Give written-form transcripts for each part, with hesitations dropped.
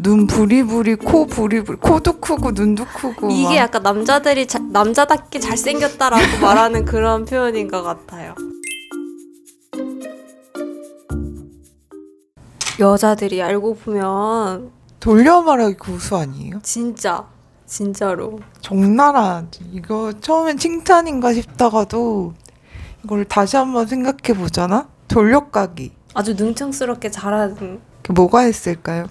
눈 부리부리, 코 부리부리, 코도 크고 눈도 크고 이게 막. 약간 남자들이 남자답게 잘생겼다라고 말하는 그런 표현인 것 같아요. 여자들이 알고 보면 돌려 말하기 고수 아니에요? 진짜로 적나라하지. 이거 처음엔 칭찬인가 싶다가도 이걸 다시 한번 생각해 보잖아? 돌려까기. 아주 능청스럽게 잘하는. 뭐가 있을까요?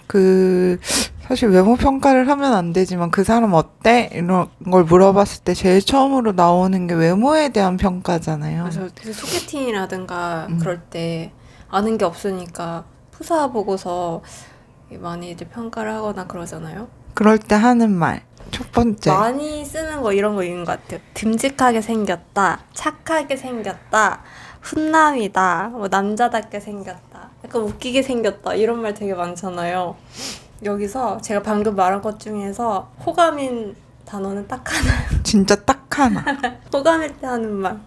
사실 외모 평가를 하면 안 되지만 그 사람 어때? 이런 걸 물어봤을 때 제일 처음으로 나오는 게 외모에 대한 평가잖아요. 그래서 소개팅이라든가 그럴 때 아는 게 없으니까 푸사 보고서 많이 이제 평가를 하거나 그러잖아요. 그럴 때 하는 말. 첫 번째. 많이 쓰는 거 이런 거 있는 것 같아요. 듬직하게 생겼다, 착하게 생겼다, 훈남이다, 뭐 남자답게 생겼다, 약간 웃기게 생겼다 이런 말 되게 많잖아요. 여기서 제가 방금 말한 것 중에서 호감인 단어는 딱 하나. 진짜 딱 하나. 호감일 때 하는 말.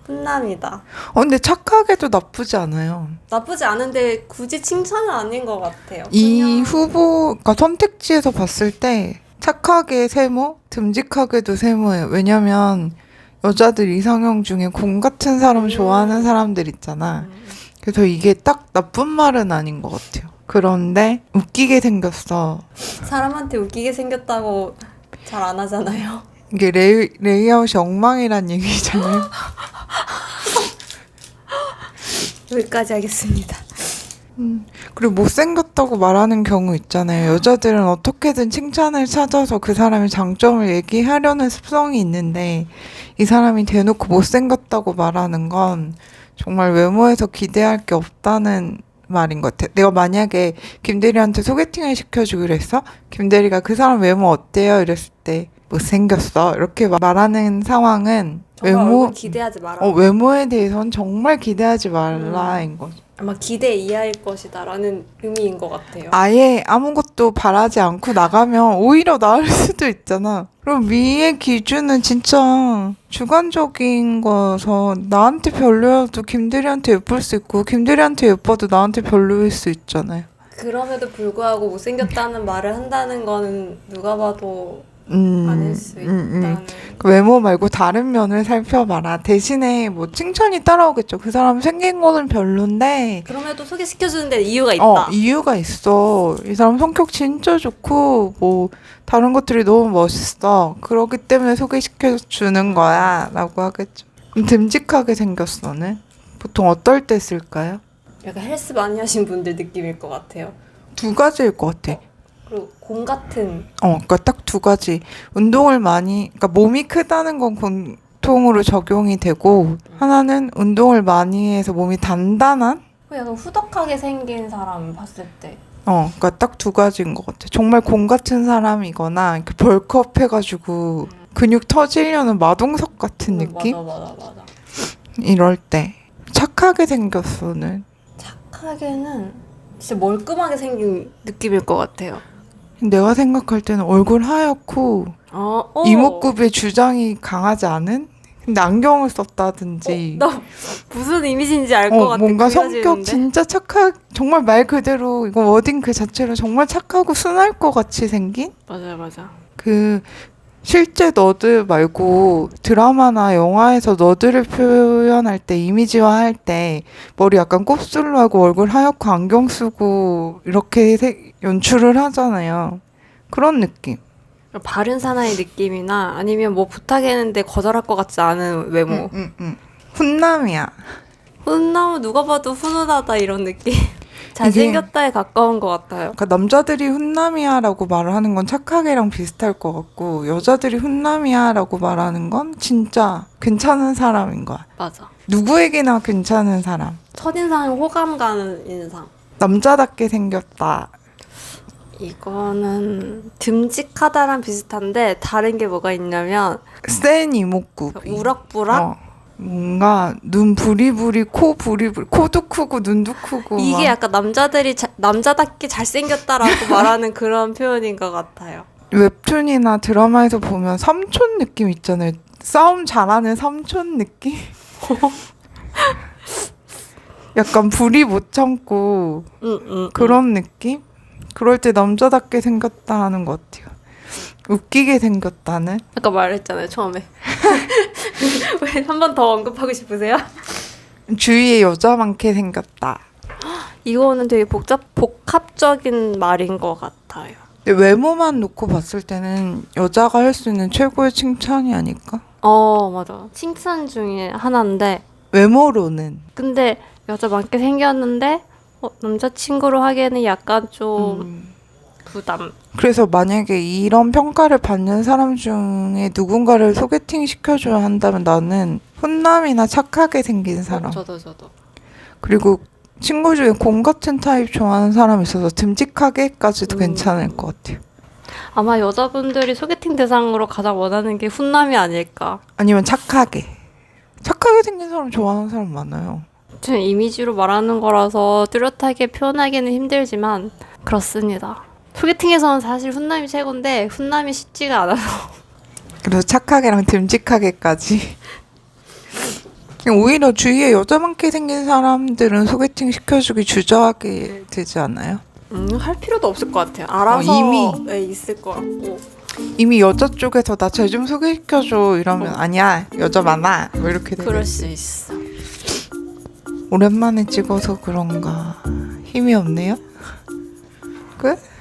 훈남이다. 근데 착하게도 나쁘지 않아요. 나쁘지 않은데 굳이 칭찬은 아닌 것 같아요. 이 그러니까 선택지에서 봤을 때 착하게 세모, 듬직하게도 세모예요. 왜냐면 여자들 이상형 중에 공 같은 사람 좋아하는 사람들 있잖아. 그래서 이게 딱 나쁜 말은 아닌 것 같아요. 그런데 웃기게 생겼어. 사람한테 웃기게 생겼다고 잘 안 하잖아요. 이게 레이아웃이 엉망이란 얘기잖아요. 여기까지 하겠습니다. 그리고 못생겼다고 말하는 경우 있잖아요. 여자들은 어떻게든 칭찬을 찾아서 그 사람의 장점을 얘기하려는 습성이 있는데 이 사람이 대놓고 못생겼다고 말하는 건 정말 외모에서 기대할 게 없다는 말인 것 같아. 내가 만약에 김대리한테 소개팅을 시켜주기로 했어? 김대리가 그 사람 외모 어때요? 이랬을 때 못생겼어. 이렇게 말하는 상황은 얼굴 기대하지 마라. 외모에 대해서는 정말 기대하지 말라인 거죠. 아마 기대 이하일 것이다라는 의미인 것 같아요. 아예 아무것도 바라지 않고 나가면 오히려 나을 수도 있잖아. 그럼 미의 기준은 진짜 주관적인 거서 나한테 별로여도 김대리한테 예쁠 수 있고 김대리한테 예뻐도 나한테 별로일 수 있잖아요. 그럼에도 불구하고 못생겼다는 말을 한다는 거는 누가 봐도 아닐 수 있다는. 외모 말고 다른 면을 살펴봐라. 대신에 뭐 칭찬이 따라오겠죠. 그 사람 생긴 거는 별론데 그럼에도 소개시켜주는 데 이유가 있다. 이유가 있어. 이 사람 성격 진짜 좋고 뭐 다른 것들이 너무 멋있어. 그렇기 때문에 소개시켜주는 거야 라고 하겠죠. 그럼 듬직하게 생겼어는 보통 어떨 때 쓸까요? 약간 헬스 많이 하신 분들 느낌일 것 같아요. 두 가지일 것 같아. 그리고 공 같은. 그러니까 딱 두 가지. 그러니까 몸이 크다는 건 공통으로 적용이 되고, 하나는 운동을 많이 해서 몸이 단단한? 약간 후덕하게 생긴 사람 봤을 때. 그러니까 딱 두 가지인 것 같아. 정말 공 같은 사람이거나, 이렇게 벌크업 해가지고, 근육 터지려는 마동석 같은 느낌? 맞아. 이럴 때. 착하게 생겼어는. 착하게는 진짜 멀끔하게 생긴 느낌일 것 같아요. 내가 생각할 때는 얼굴 하얗고, 이목구비에 주장이 강하지 않은? 근데 안경을 썼다든지. 나 무슨 이미지인지 알 것 같아. 뭔가 성격 그려지는데? 진짜 정말 말 그대로, 이거 워딩 그 자체로 정말 착하고 순할 것 같이 생긴? 맞아. 실제 너드 말고 드라마나 영화에서 너드를 표현할 때, 이미지화할 때, 머리 약간 곱슬로 하고 얼굴 하얗고 안경 쓰고, 이렇게 연출을 하잖아요. 그런 느낌. 바른 사나이 느낌이나 아니면 뭐 부탁했는데 거절할 것 같지 않은 외모. 훈남이야. 훈남은 누가 봐도 훈훈하다 이런 느낌. 잘생겼다에 가까운 것 같아요. 그러니까 남자들이 훈남이야라고 말을 하는 건 착하게랑 비슷할 것 같고 여자들이 훈남이야라고 말하는 건 진짜 괜찮은 사람인 거야. 맞아. 누구에게나 괜찮은 사람. 첫인상은 호감 가는 인상. 남자답게 생겼다. 이거는 듬직하다랑 비슷한데 다른 게 뭐가 있냐면 센 이목구비. 우락부락? 뭔가 눈 부리부리, 코 부리부리, 코도 크고 눈도 크고 이게 막. 약간 남자들이 남자답게 잘생겼다라고 말하는 그런 표현인 것 같아요. 웹툰이나 드라마에서 보면 삼촌 느낌 있잖아요. 싸움 잘하는 삼촌 느낌? 약간 불이 못 참고 그런 느낌? 그럴 때 남자답게 생겼다 하는 것 같아요. 웃기게 생겼다는? 아까 말했잖아요, 처음에. 왜 한 번 더 언급하고 싶으세요? 주위에 여자 많게 생겼다. 이거는 되게 복합적인 말인 것 같아요. 근데 외모만 놓고 봤을 때는 여자가 할 수 있는 최고의 칭찬이 아닐까? 맞아. 칭찬 중에 하나인데, 외모로는. 근데 여자 많게 생겼는데, 남자친구로 하기에는 약간 좀 부담. 그래서 만약에 이런 평가를 받는 사람 중에 누군가를 소개팅 시켜줘야 한다면 나는 훈남이나 착하게 생긴 사람. 저도. 그리고 친구 중에 곰 같은 타입 좋아하는 사람이 있어서 듬직하게까지도 괜찮을 것 같아요. 아마 여자분들이 소개팅 대상으로 가장 원하는 게 훈남이 아닐까. 아니면 착하게. 착하게 생긴 사람 좋아하는 사람 많아요. 저는 이미지로 말하는 거라서 뚜렷하게 표현하기는 힘들지만 그렇습니다. 소개팅에서는 사실 훈남이 최고인데 훈남이 쉽지가 않아서 그래서 착하게랑 듬직하게까지. 오히려 주위에 여자 많게 생긴 사람들은 소개팅 시켜주기 주저하게 되지 않아요? 할 필요도 없을 것 같아요. 알아서 이미. 네, 있을 것 같고. 이미 여자 쪽에서 나 쟤 좀 소개시켜줘 이러면 아니야 여자 많아 뭐 이렇게 그럴 되겠지. 수 있어. 오랜만에 찍어서 그런가 힘이 없네요. 끝?